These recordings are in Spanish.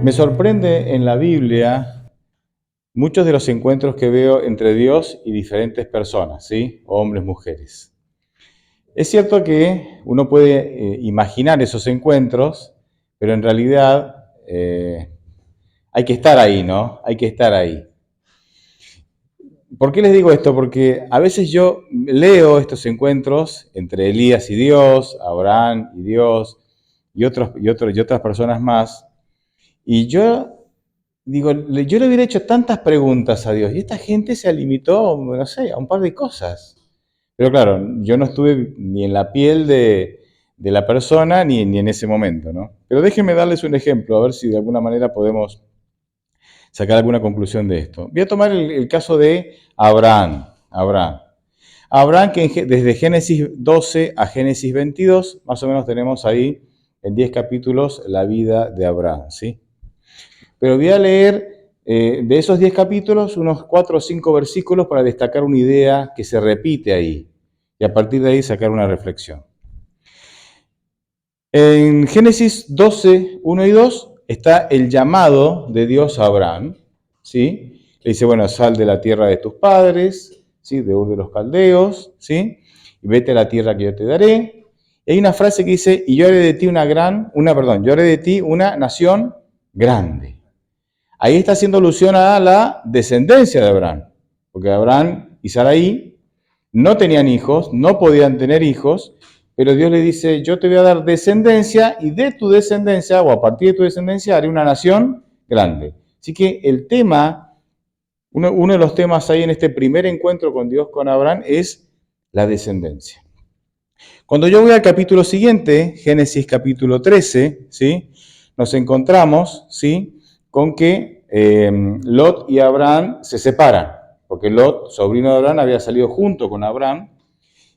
Me sorprende en la Biblia muchos de los encuentros que veo entre Dios y diferentes personas, ¿sí? Hombres, mujeres. Es cierto que uno puede imaginar esos encuentros, pero en realidad hay que estar ahí, ¿no? Hay que estar ahí. ¿Por qué les digo esto? Porque a veces yo leo estos encuentros entre Elías y Dios, Abraham y Dios y otras personas más, y yo digo, yo le hubiera hecho tantas preguntas a Dios y esta gente se limitó, no sé, a un par de cosas. Pero claro, yo no estuve ni en la piel de la persona ni en ese momento, ¿no? Pero déjenme darles un ejemplo, a ver si de alguna manera podemos sacar alguna conclusión de esto. Voy a tomar el caso de Abraham. Abraham, que desde Génesis 12 a Génesis 22, más o menos tenemos ahí en 10 capítulos la vida de Abraham, ¿sí? Pero voy a leer de esos 10 capítulos unos 4 o 5 versículos para destacar una idea que se repite ahí y a partir de ahí sacar una reflexión. En Génesis 12, 1 y 2 está el llamado de Dios a Abraham, ¿sí? Le dice, bueno, sal de la tierra de tus padres, ¿sí? De Ur de los Caldeos, ¿sí? Y vete a la tierra que yo te daré. Y hay una frase que dice, y yo haré de ti yo haré de ti una nación grande. Ahí está haciendo alusión a la descendencia de Abraham, porque Abraham y Sarai no tenían hijos, no podían tener hijos, pero Dios le dice, yo te voy a dar descendencia y de tu descendencia, o a partir de tu descendencia, haré una nación grande. Así que el tema, uno de los temas ahí en este primer encuentro con Dios, con Abraham, es la descendencia. Cuando yo voy al capítulo siguiente, Génesis capítulo 13, ¿sí? Nos encontramos, ¿sí? Con que Lot y Abraham se separan, porque Lot, sobrino de Abraham, había salido junto con Abraham,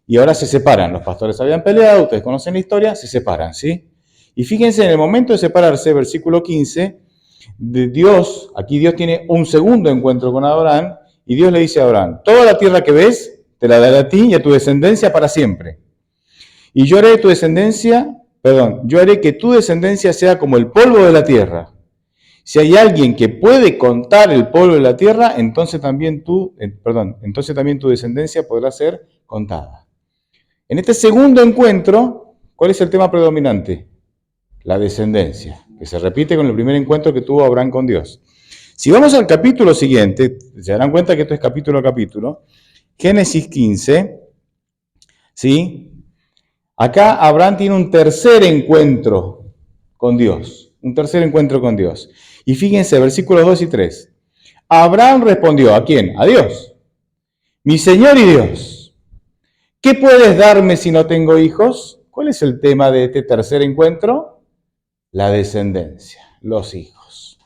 y ahora se separan. Los pastores habían peleado, ustedes conocen la historia, se separan, ¿sí? Y fíjense, en el momento de separarse, versículo 15, aquí Dios tiene un segundo encuentro con Abraham, y Dios le dice a Abraham, toda la tierra que ves, te la daré a ti y a tu descendencia para siempre. Y yo haré que tu descendencia sea como el polvo de la tierra. Si hay alguien que puede contar el polvo de la tierra, entonces también tu descendencia podrá ser contada. En este segundo encuentro, ¿cuál es el tema predominante? La descendencia, que se repite con el primer encuentro que tuvo Abraham con Dios. Si vamos al capítulo siguiente, se darán cuenta que esto es capítulo a capítulo, Génesis 15, ¿sí? Acá Abraham tiene un tercer encuentro con Dios, Y fíjense, versículos 2 y 3. Abraham respondió, ¿a quién? A Dios. Mi Señor y Dios, ¿qué puedes darme si no tengo hijos? ¿Cuál es el tema de este tercer encuentro? La descendencia, los hijos.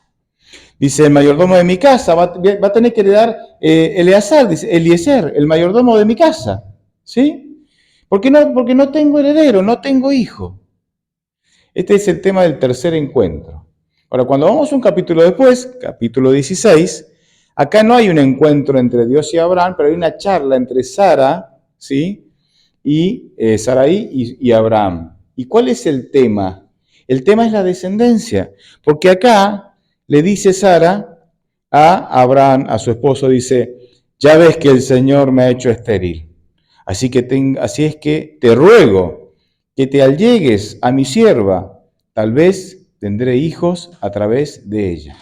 Dice, el mayordomo de mi casa va a tener que heredar Eliezer, el mayordomo de mi casa. ¿Sí? Porque no tengo heredero, no tengo hijo. Este es el tema del tercer encuentro. Ahora, cuando vamos un capítulo después, capítulo 16, acá no hay un encuentro entre Dios y Abraham, pero hay una charla entre Sara, ¿sí? Y Sarai y Abraham. ¿Y cuál es el tema? El tema es la descendencia, porque acá le dice Sara a Abraham, a su esposo, dice, ya ves que el Señor me ha hecho estéril, así es que te ruego que te allegues a mi sierva, tal vez tendré hijos a través de ella.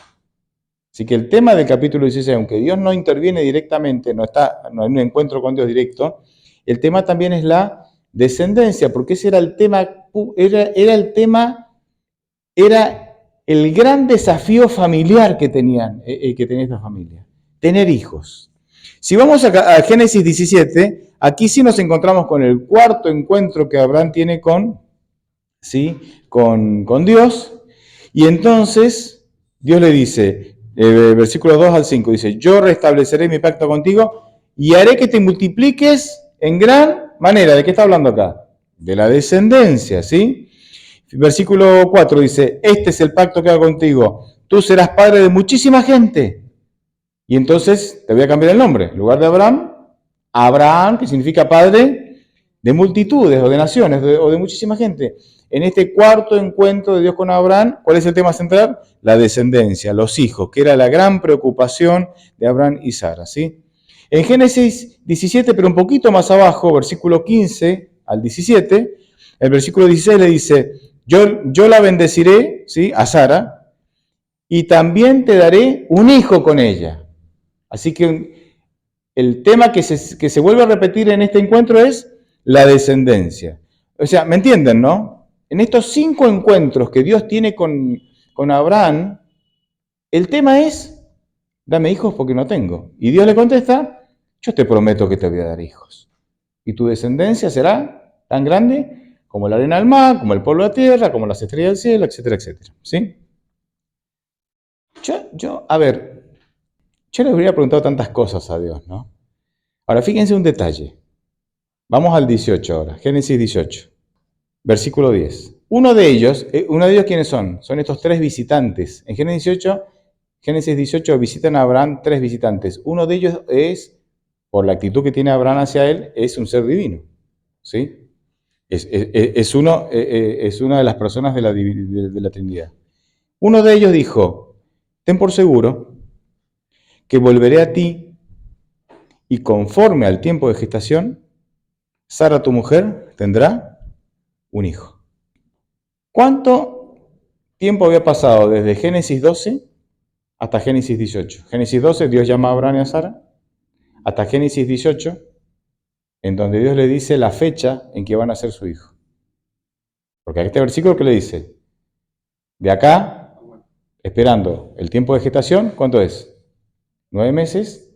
Así que el tema del capítulo 16, aunque Dios no interviene directamente, no hay un encuentro con Dios directo, el tema también es la descendencia, porque ese era el tema, era el gran desafío familiar que tenía esta familia, tener hijos. Si vamos a Génesis 17, aquí sí nos encontramos con el cuarto encuentro que Abraham tiene con Dios, y entonces Dios le dice, versículos 2 al 5, dice, yo restableceré mi pacto contigo y haré que te multipliques en gran manera. ¿De qué está hablando acá? De la descendencia, ¿sí? Versículo 4 dice, este es el pacto que hago contigo, tú serás padre de muchísima gente. Y entonces te voy a cambiar el nombre. En lugar de Abraham, Abraham, que significa padre de multitudes o de naciones o de muchísima gente. En este cuarto encuentro de Dios con Abraham, ¿cuál es el tema central? La descendencia, los hijos, que era la gran preocupación de Abraham y Sara, ¿sí? En Génesis 17, pero un poquito más abajo, versículo 15 al 17, el versículo 16 le dice, yo la bendeciré, ¿sí?, a Sara, y también te daré un hijo con ella. Así que el tema que se vuelve a repetir en este encuentro es la descendencia. O sea, ¿me entienden, no? En estos 5 encuentros que Dios tiene con Abraham, el tema es, dame hijos porque no tengo. Y Dios le contesta, yo te prometo que te voy a dar hijos. Y tu descendencia será tan grande como la arena del mar, como el polvo de la tierra, como las estrellas del cielo, etcétera, etcétera. ¿Sí? A ver, yo le habría preguntado tantas cosas a Dios, ¿no? Ahora, fíjense un detalle. Vamos al 18 ahora, Génesis 18, versículo 10. Uno de ellos, ¿quiénes son? Son estos 3 visitantes. En Génesis 18 visitan a Abraham 3 visitantes. Uno de ellos es, por la actitud que tiene Abraham hacia él, es un ser divino, ¿sí? Es una de las personas de la Trinidad. Uno de ellos dijo, ten por seguro que volveré a ti y conforme al tiempo de gestación, Sara, tu mujer, tendrá un hijo. ¿Cuánto tiempo había pasado desde Génesis 12 hasta Génesis 18? Génesis 12, Dios llama a Abraham y a Sara, hasta Génesis 18, en donde Dios le dice la fecha en que van a ser su hijo. Porque este versículo que le dice, de acá, esperando el tiempo de gestación, ¿cuánto es? 9 meses,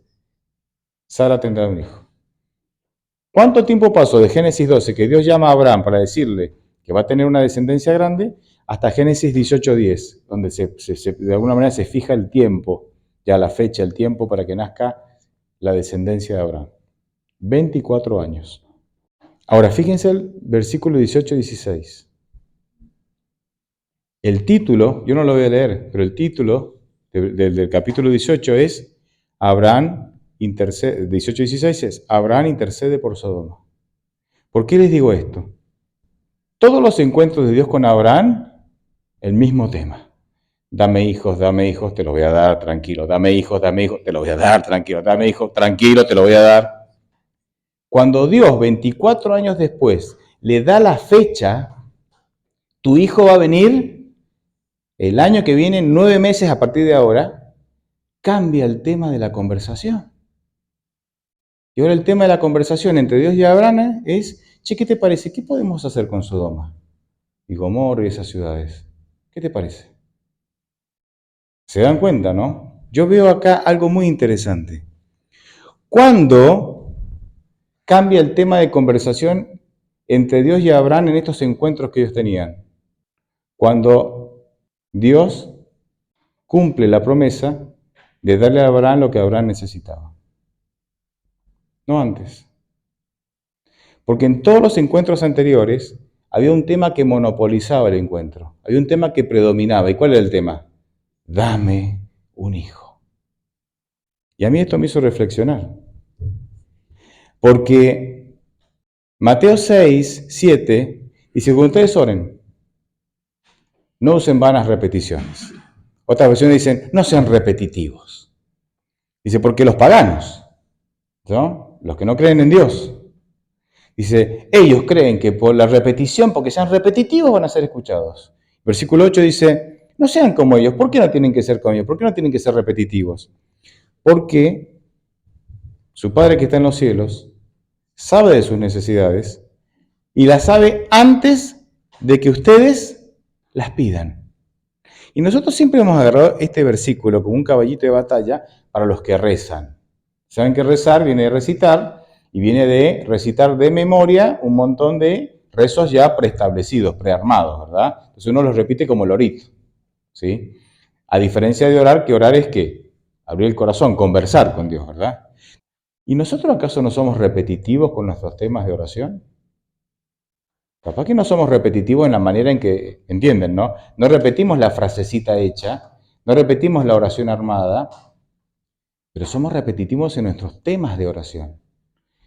Sara tendrá un hijo. ¿Cuánto tiempo pasó de Génesis 12, que Dios llama a Abraham para decirle que va a tener una descendencia grande, hasta Génesis 18:10, donde de alguna manera se fija el tiempo, ya la fecha, el tiempo para que nazca la descendencia de Abraham? 24 años. Ahora, fíjense el versículo 18-16. El título, yo no lo voy a leer, pero el título del capítulo 18 es Abraham intercede, 18-16 es Abraham intercede por Sodoma. ¿Por qué les digo esto? Todos los encuentros de Dios con Abraham, el mismo tema. Dame hijos, te los voy a dar, tranquilo. Dame hijos, te los voy a dar, tranquilo. Dame hijos, tranquilo, te los voy a dar. Cuando Dios, 24 años después, le da la fecha, tu hijo va a venir el año que viene, 9 meses a partir de ahora, cambia el tema de la conversación. Y ahora el tema de la conversación entre Dios y Abraham es, che, ¿qué te parece? ¿Qué podemos hacer con Sodoma y Gomorra y esas ciudades? ¿Qué te parece? ¿Se dan cuenta, no? Yo veo acá algo muy interesante. ¿Cuándo cambia el tema de conversación entre Dios y Abraham en estos encuentros que ellos tenían? Cuando Dios cumple la promesa de darle a Abraham lo que Abraham necesitaba. No antes. Porque en todos los encuentros anteriores había un tema que monopolizaba el encuentro. Había un tema que predominaba. ¿Y cuál era el tema? Dame un hijo. Y a mí esto me hizo reflexionar. Porque Mateo 6, 7 dice, cuando ustedes oren, no usen vanas repeticiones. Otras versiones dicen, no sean repetitivos. Dice, porque los paganos, ¿no? Los que no creen en Dios, dice, ellos creen que por la repetición, porque sean repetitivos, van a ser escuchados. Versículo 8 dice, no sean como ellos. ¿Por qué no tienen que ser como ellos? ¿Por qué no tienen que ser repetitivos? Porque su Padre que está en los cielos sabe de sus necesidades y las sabe antes de que ustedes las pidan. Y nosotros siempre hemos agarrado este versículo como un caballito de batalla para los que rezan. Saben que rezar viene de recitar y viene de recitar de memoria un montón de rezos ya preestablecidos, prearmados, ¿verdad? Entonces uno los repite como lorito, ¿sí? A diferencia de orar, que orar es ¿qué? Abrir el corazón, conversar con Dios, ¿verdad? ¿Y nosotros acaso no somos repetitivos con nuestros temas de oración? Capaz que no somos repetitivos en la manera en que, ¿entienden, no? No repetimos la frasecita hecha, no repetimos la oración armada, pero somos repetitivos en nuestros temas de oración.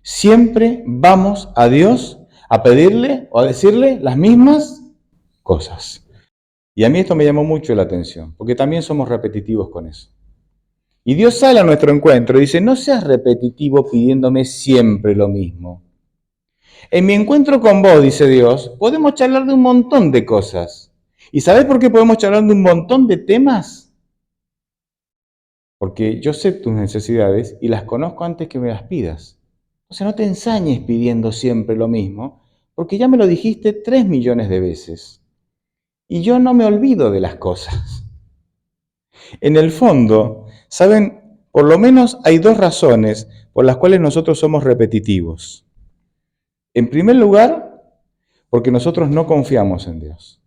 Siempre vamos a Dios a pedirle o a decirle las mismas cosas. Y a mí esto me llamó mucho la atención, porque también somos repetitivos con eso. Y Dios sale a nuestro encuentro y dice, no seas repetitivo pidiéndome siempre lo mismo. En mi encuentro con vos, dice Dios, podemos charlar de un montón de cosas. ¿Y sabés por qué podemos charlar de un montón de temas? Porque yo sé tus necesidades y las conozco antes que me las pidas. O sea, no te ensañes pidiendo siempre lo mismo, porque ya me lo dijiste 3 millones de veces. Y yo no me olvido de las cosas. En el fondo, ¿saben? Por lo menos hay 2 razones por las cuales nosotros somos repetitivos. En primer lugar, porque nosotros no confiamos en Dios.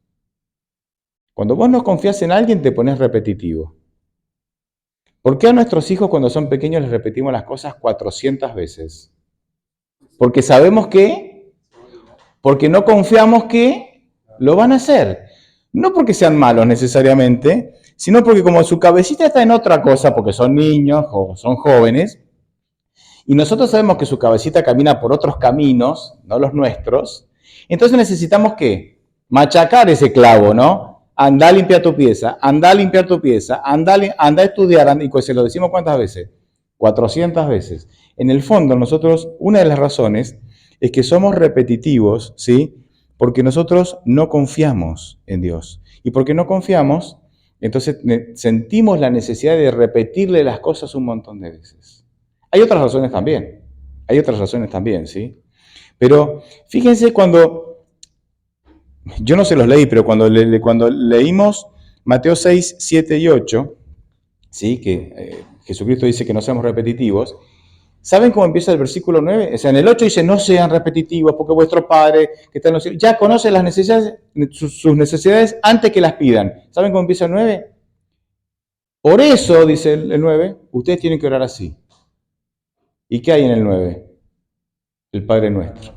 Cuando vos no confías en alguien, te pones repetitivo. ¿Por qué a nuestros hijos cuando son pequeños les repetimos las cosas 400 veces? Porque sabemos que, porque no confiamos que lo van a hacer. No porque sean malos necesariamente, sino porque como su cabecita está en otra cosa, porque son niños o son jóvenes, y nosotros sabemos que su cabecita camina por otros caminos, no los nuestros, entonces necesitamos ¿qué? Machacar ese clavo, ¿no? Anda a limpiar tu pieza, anda a limpiar tu pieza, anda a estudiar, y pues se lo decimos ¿cuántas veces? 400 veces. En el fondo, nosotros, una de las razones es que somos repetitivos, ¿sí? Porque nosotros no confiamos en Dios. Y porque no confiamos, entonces sentimos la necesidad de repetirle las cosas un montón de veces. Hay otras razones también, ¿sí? Pero fíjense cuando, yo no se los leí, pero cuando leímos Mateo 6, 7 y 8, ¿sí? Que Jesucristo dice que no seamos repetitivos, ¿saben cómo empieza el versículo 9? O sea, en el 8 dice, no sean repetitivos, porque vuestro Padre que está en los cielos ya conoce las necesidades, sus necesidades antes que las pidan. ¿Saben cómo empieza el 9? Por eso, dice el 9, ustedes tienen que orar así. ¿Y qué hay en el 9? El Padre Nuestro.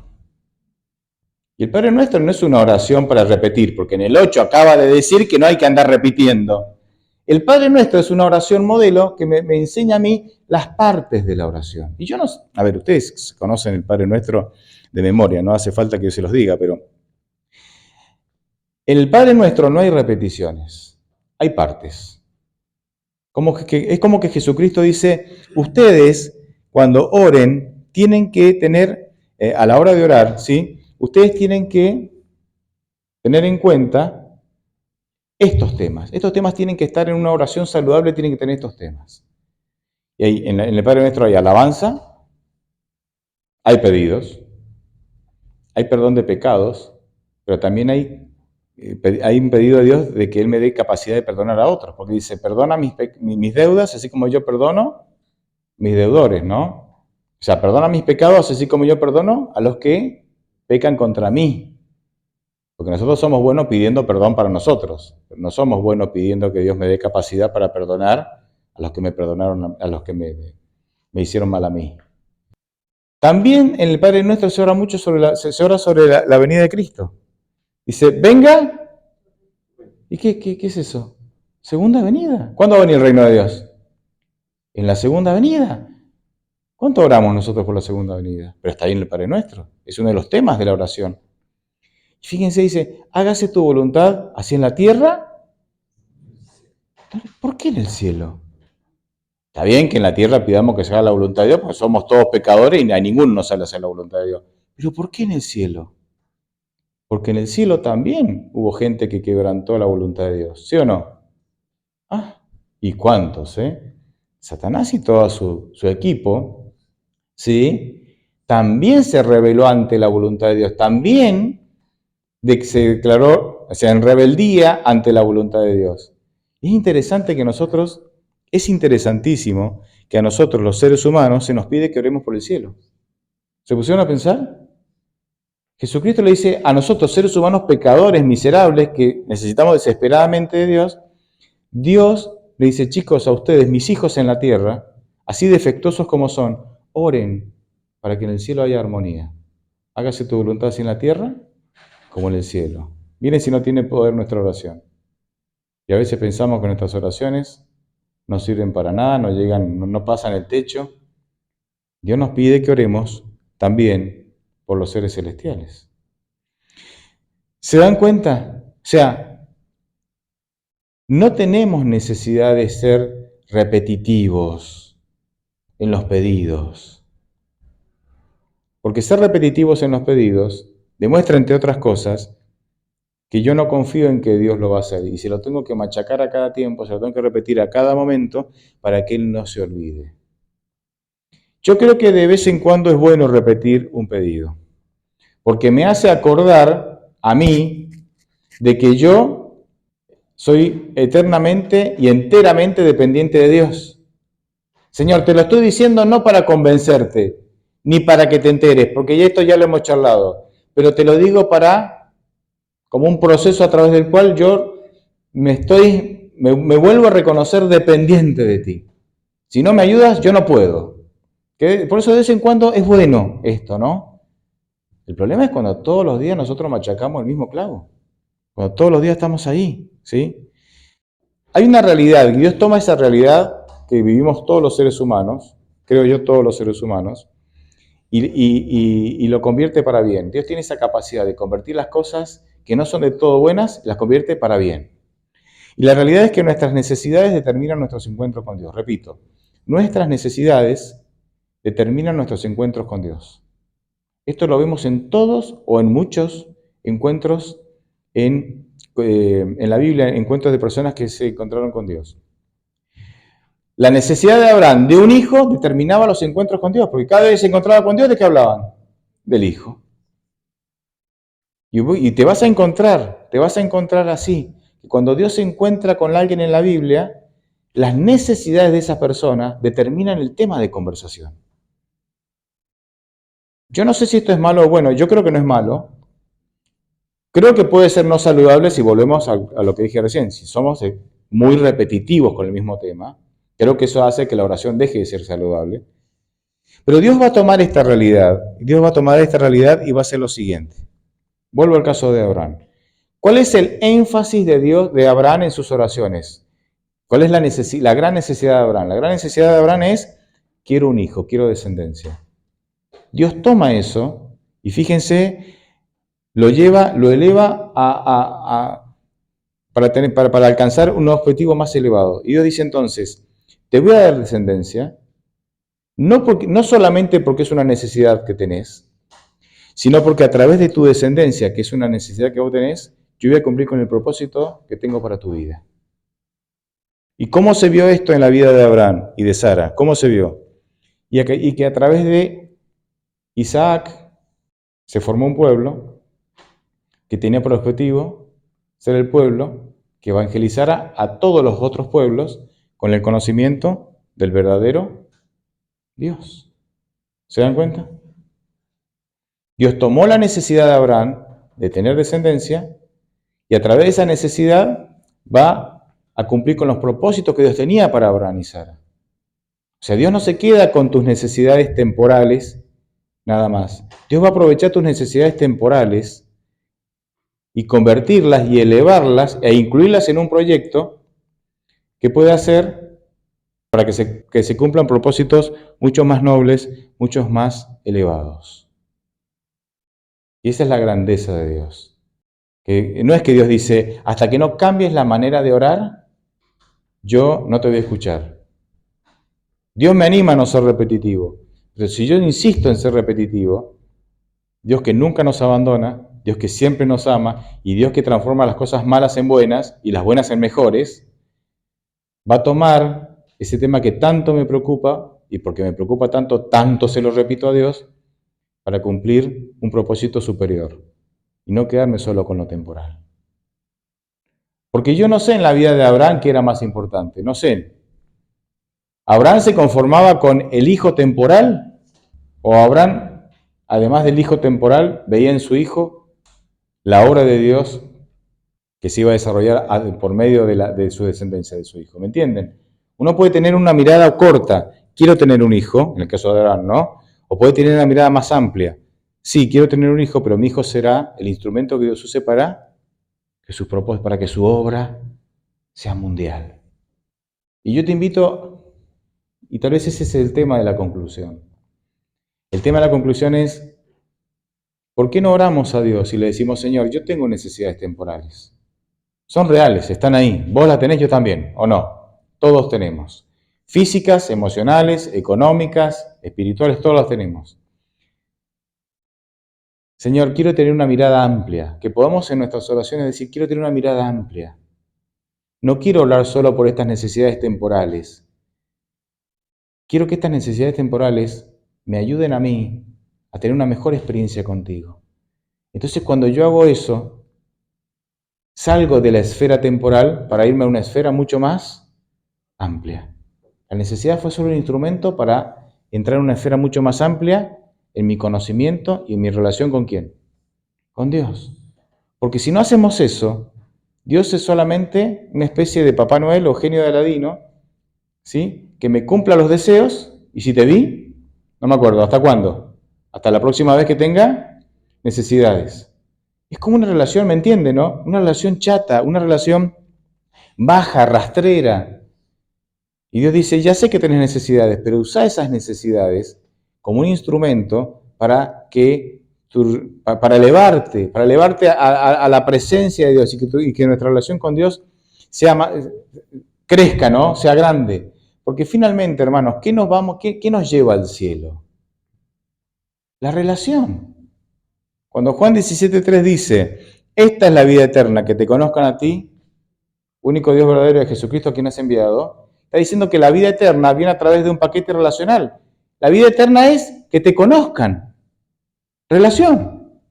Y el Padre Nuestro no es una oración para repetir, porque en el 8 acaba de decir que no hay que andar repitiendo. El Padre Nuestro es una oración modelo que me enseña a mí las partes de la oración. Y yo no, a ver, ustedes conocen el Padre Nuestro de memoria, no hace falta que yo se los diga, pero en el Padre Nuestro no hay repeticiones, hay partes. Es como que Jesucristo dice, ustedes cuando oren tienen que tener, a la hora de orar, ¿sí? Ustedes tienen que tener en cuenta estos temas. Estos temas tienen que estar en una oración saludable, tienen que tener estos temas. Y ahí, en el Padre Nuestro hay alabanza, hay pedidos, hay perdón de pecados, pero también hay un pedido de Dios de que Él me dé capacidad de perdonar a otros, porque dice, perdona mis deudas, así como yo perdono mis deudores, ¿no? O sea, perdona mis pecados, así como yo perdono a los que pecan contra mí. Porque nosotros somos buenos pidiendo perdón para nosotros, pero no somos buenos pidiendo que Dios me dé capacidad para perdonar a los que me perdonaron, a los que me hicieron mal a mí. También en el Padre Nuestro se ora mucho se ora sobre la venida de Cristo. Dice, venga. ¿Y qué es eso? Segunda venida. ¿Cuándo va a venir el reino de Dios? En la segunda venida. ¿Cuánto oramos nosotros por la segunda venida? Pero está ahí en el Padre Nuestro. Es uno de los temas de la oración. Y fíjense, dice, hágase tu voluntad así en la tierra. ¿Por qué en el cielo? Está bien que en la tierra pidamos que se haga la voluntad de Dios, porque somos todos pecadores y a ninguno nos sale a hacer la voluntad de Dios. Pero ¿por qué en el cielo? Porque en el cielo también hubo gente que quebrantó la voluntad de Dios, ¿sí o no? Ah, ¿y cuántos, Satanás y todo su equipo, ¿sí? También se rebeló ante la voluntad de Dios, también se declaró, o sea, en rebeldía ante la voluntad de Dios. Es interesante que nosotros, es interesantísimo que a nosotros los seres humanos se nos pide que oremos por el cielo. ¿Se pusieron a pensar? Jesucristo le dice a nosotros, seres humanos pecadores, miserables, que necesitamos desesperadamente de Dios, Dios le dice, chicos, a ustedes, mis hijos en la tierra, así defectuosos como son, oren para que en el cielo haya armonía. Hágase tu voluntad así en la tierra como en el cielo. Miren si no tiene poder nuestra oración. Y a veces pensamos que nuestras oraciones no sirven para nada, no llegan, no pasan el techo. Dios nos pide que oremos también por los seres celestiales. ¿Se dan cuenta? O sea, no tenemos necesidad de ser repetitivos en los pedidos, porque ser repetitivos en los pedidos demuestra, entre otras cosas, que yo no confío en que Dios lo va a hacer y se lo tengo que machacar a cada tiempo, se lo tengo que repetir a cada momento para que Él no se olvide. Yo creo que de vez en cuando es bueno repetir un pedido, porque me hace acordar a mí de que yo soy eternamente y enteramente dependiente de Dios. Señor, te lo estoy diciendo no para convencerte, ni para que te enteres, porque ya esto ya lo hemos charlado, pero te lo digo como un proceso a través del cual yo me vuelvo a reconocer dependiente de ti. Si no me ayudas, yo no puedo. Por eso de vez en cuando es bueno esto, ¿no? El problema es cuando todos los días nosotros machacamos el mismo clavo. Cuando todos los días estamos ahí, ¿sí? Hay una realidad, y Dios toma esa realidad que vivimos todos los seres humanos, creo yo todos los seres humanos, y lo convierte para bien. Dios tiene esa capacidad de convertir las cosas que no son de todo buenas, las convierte para bien. Y la realidad es que nuestras necesidades determinan nuestros encuentros con Dios. Repito, nuestras necesidades determinan nuestros encuentros con Dios. Esto lo vemos en todos o en muchos encuentros en la Biblia, encuentros de personas que se encontraron con Dios. La necesidad de Abraham de un hijo determinaba los encuentros con Dios, porque cada vez que se encontraba con Dios, ¿de qué hablaban? Del hijo. Y te vas a encontrar así, que cuando Dios se encuentra con alguien en la Biblia, las necesidades de esa persona determinan el tema de conversación. Yo no sé si esto es malo o bueno, yo creo que no es malo. Creo que puede ser no saludable si volvemos a lo que dije recién, si somos muy repetitivos con el mismo tema. Creo que eso hace que la oración deje de ser saludable. Pero Dios va a tomar esta realidad, y va a hacer lo siguiente. Vuelvo al caso de Abraham. ¿Cuál es el énfasis de Dios, de Abraham en sus oraciones? ¿Cuál es la gran necesidad de Abraham? La gran necesidad de Abraham es, quiero un hijo, quiero descendencia. Dios toma eso y fíjense, lo eleva para alcanzar un objetivo más elevado. Y Dios dice entonces, te voy a dar descendencia, no solamente porque es una necesidad que tenés, sino porque a través de tu descendencia, que es una necesidad que vos tenés, yo voy a cumplir con el propósito que tengo para tu vida. ¿Y cómo se vio esto en la vida de Abraham y de Sara? ¿Cómo se vio? Y que a través de Isaac se formó un pueblo que tenía por objetivo ser el pueblo que evangelizara a todos los otros pueblos con el conocimiento del verdadero Dios. ¿Se dan cuenta? Dios tomó la necesidad de Abraham de tener descendencia y a través de esa necesidad va a cumplir con los propósitos que Dios tenía para Abraham y Sara. O sea, Dios no se queda con tus necesidades temporales nada más. Dios va a aprovechar tus necesidades temporales y convertirlas y elevarlas e incluirlas en un proyecto que puede hacer para que se cumplan propósitos mucho más nobles, muchos más elevados. Y esa es la grandeza de Dios. Que no es que Dios dice, hasta que no cambies la manera de orar, yo no te voy a escuchar. Dios me anima a no ser repetitivo. Pero si yo insisto en ser repetitivo, Dios que nunca nos abandona, Dios que siempre nos ama y Dios que transforma las cosas malas en buenas y las buenas en mejores, va a tomar ese tema que tanto me preocupa y porque me preocupa tanto, tanto se lo repito a Dios para cumplir un propósito superior y no quedarme solo con lo temporal. Porque yo no sé en la vida de Abraham qué era más importante, no sé. ¿Abraham se conformaba con el hijo temporal? ¿O Abraham, además del hijo temporal, veía en su hijo la obra de Dios que se iba a desarrollar por medio de su descendencia, de su hijo? ¿Me entienden? Uno puede tener una mirada corta, quiero tener un hijo, en el caso de Abraham, ¿no? O puede tener una mirada más amplia. Sí, quiero tener un hijo, pero mi hijo será el instrumento que Dios use para que su obra sea mundial. Y yo te invito, y tal vez ese es el tema de la conclusión. El tema de la conclusión es, ¿Por qué no oramos a Dios y le decimos, Señor, yo tengo necesidades temporales? Son reales, están ahí. Vos las tenés, yo también, ¿o no? Todos tenemos. Físicas, emocionales, económicas, espirituales, todas las tenemos. Señor, quiero tener una mirada amplia, que podamos en nuestras oraciones decir, quiero tener una mirada amplia. No quiero hablar solo por estas necesidades temporales. Quiero que estas necesidades temporales me ayuden a mí a tener una mejor experiencia contigo. Entonces, cuando yo hago eso, salgo de la esfera temporal para irme a una esfera mucho más amplia. La necesidad fue solo un instrumento para entrar en una esfera mucho más amplia en mi conocimiento y en mi relación con ¿quién? Con Dios. Porque si no hacemos eso, Dios es solamente una especie de Papá Noel o genio de Aladino, ¿sí? Que me cumpla los deseos y si te vi, no me acuerdo, ¿hasta cuándo? Hasta la próxima vez que tenga necesidades. Es como una relación, ¿me entiende, no? Una relación chata, una relación baja, rastrera. Y Dios dice, ya sé que tenés necesidades, pero usa esas necesidades como un instrumento para elevarte a la presencia de Dios y que nuestra relación con Dios crezca, ¿no? Sea grande. Porque finalmente, hermanos, ¿qué nos lleva al cielo? La relación. Cuando Juan 17:3 dice, esta es la vida eterna, que te conozcan a ti, único Dios verdadero de Jesucristo a quien has enviado, está diciendo que la vida eterna viene a través de un paquete relacional. La vida eterna es que te conozcan. Relación.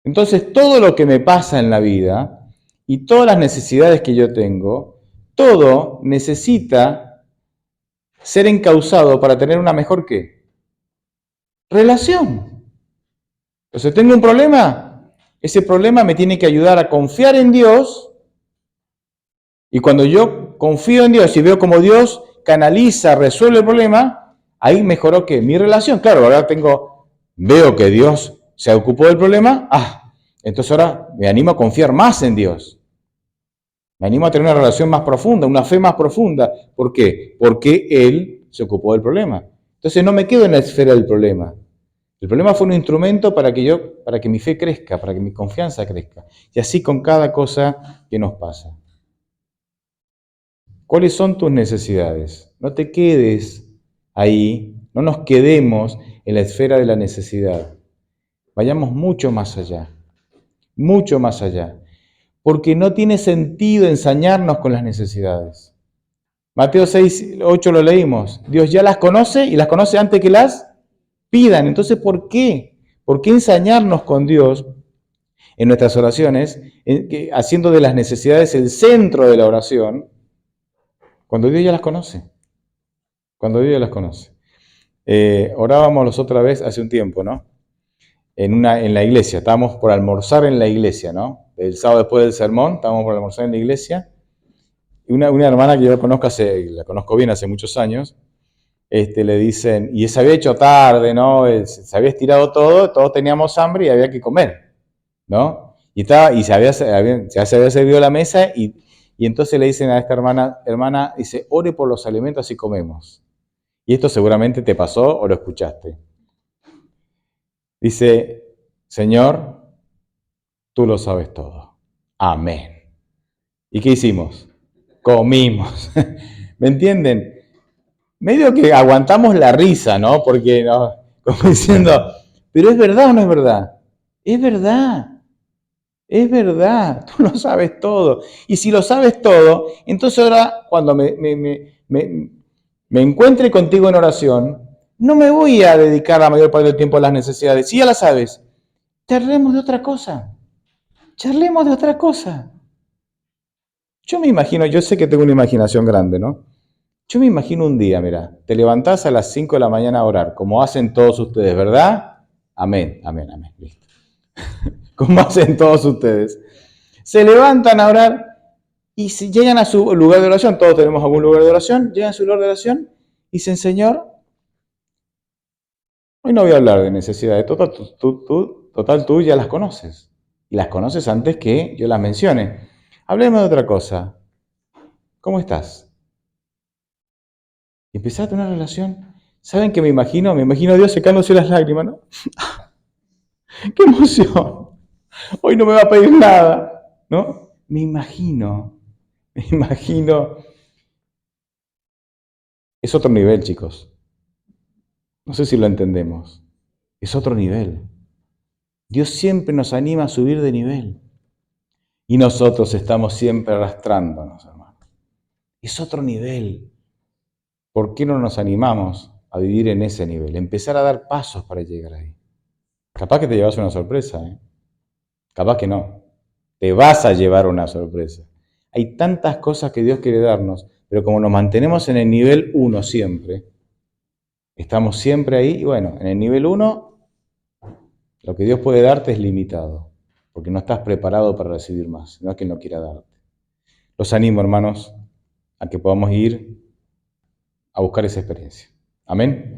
Entonces, todo lo que me pasa en la vida y todas las necesidades que yo tengo, todo necesita ser encauzado para tener una mejor ¿qué? Relación. Entonces, tengo un problema. Ese problema me tiene que ayudar a confiar en Dios. Y cuando yo confío en Dios y veo cómo Dios canaliza, resuelve el problema, ahí mejoró ¿qué? Mi relación. Claro, ahora veo que Dios se ocupó del problema, entonces ahora me animo a confiar más en Dios. Me animo a tener una relación más profunda, una fe más profunda. ¿Por qué? Porque Él se ocupó del problema. Entonces no me quedo en la esfera del problema. El problema fue un instrumento para que mi fe crezca, para que mi confianza crezca. Y así con cada cosa que nos pasa. ¿Cuáles son tus necesidades? No te quedes ahí, no nos quedemos en la esfera de la necesidad. Vayamos mucho más allá, mucho más allá. Porque no tiene sentido ensañarnos con las necesidades. Mateo 6:8 lo leímos. Dios ya las conoce y las conoce antes que las pidan. Entonces, ¿por qué? ¿Por qué ensañarnos con Dios en nuestras oraciones, haciendo de las necesidades el centro de la oración, cuando Dios ya las conoce? Cuando Dios ya las conoce. Orábamos otra vez hace un tiempo, ¿no? En la iglesia, estábamos por almorzar en la iglesia, ¿no? El sábado después del sermón, estábamos por almorzar en la iglesia. Y una hermana que yo la conozco bien hace muchos años, le dicen, y se había hecho tarde, ¿no? Se había estirado todo, todos teníamos hambre y había que comer, ¿no? Ya se había servido la mesa y entonces le dicen a esta hermana, dice, ore por los alimentos y comemos. Y esto seguramente te pasó o lo escuchaste. Dice, Señor, tú lo sabes todo. Amén. ¿Y qué hicimos? Comimos. ¿Me entienden? Medio que aguantamos la risa, ¿no? Porque, ¿no? Como diciendo, pero ¿es verdad o no es verdad? Es verdad. Es verdad. Tú lo sabes todo. Y si lo sabes todo, entonces ahora cuando me encuentre contigo en oración, no me voy a dedicar la mayor parte del tiempo a las necesidades. Si ya las sabes, charlemos de otra cosa. Charlemos de otra cosa. Yo me imagino, yo sé que tengo una imaginación grande, ¿no? Yo me imagino un día, mira, te levantás a las 5 de la mañana a orar, como hacen todos ustedes, ¿verdad? Amén, amén, amén, listo. Como hacen todos ustedes. Se levantan a orar y si llegan a su lugar de oración, todos tenemos algún lugar de oración, llegan a su lugar de oración y dicen, Señor, hoy no voy a hablar de necesidades, total, tú ya las conoces. Y las conoces antes que yo las mencione. Hablemos de otra cosa. ¿Cómo estás? Y empezás a tener una relación. ¿Saben qué me imagino? Me imagino a Dios secándose las lágrimas, ¿no? ¡Qué emoción! Hoy no me va a pedir nada, ¿no? Me imagino. Es otro nivel, chicos. No sé si lo entendemos. Es otro nivel. Dios siempre nos anima a subir de nivel. Y nosotros estamos siempre arrastrándonos, hermano. Es otro nivel. ¿Por qué no nos animamos a vivir en ese nivel? Empezar a dar pasos para llegar ahí. Capaz que te llevas una sorpresa, ¿eh? Capaz que no. Te vas a llevar una sorpresa. Hay tantas cosas que Dios quiere darnos, pero como nos mantenemos en el nivel 1 siempre, estamos siempre ahí y bueno, en el nivel 1 lo que Dios puede darte es limitado, porque no estás preparado para recibir más, no es que no quiera darte. Los animo, hermanos, a que podamos ir a buscar esa experiencia. Amén.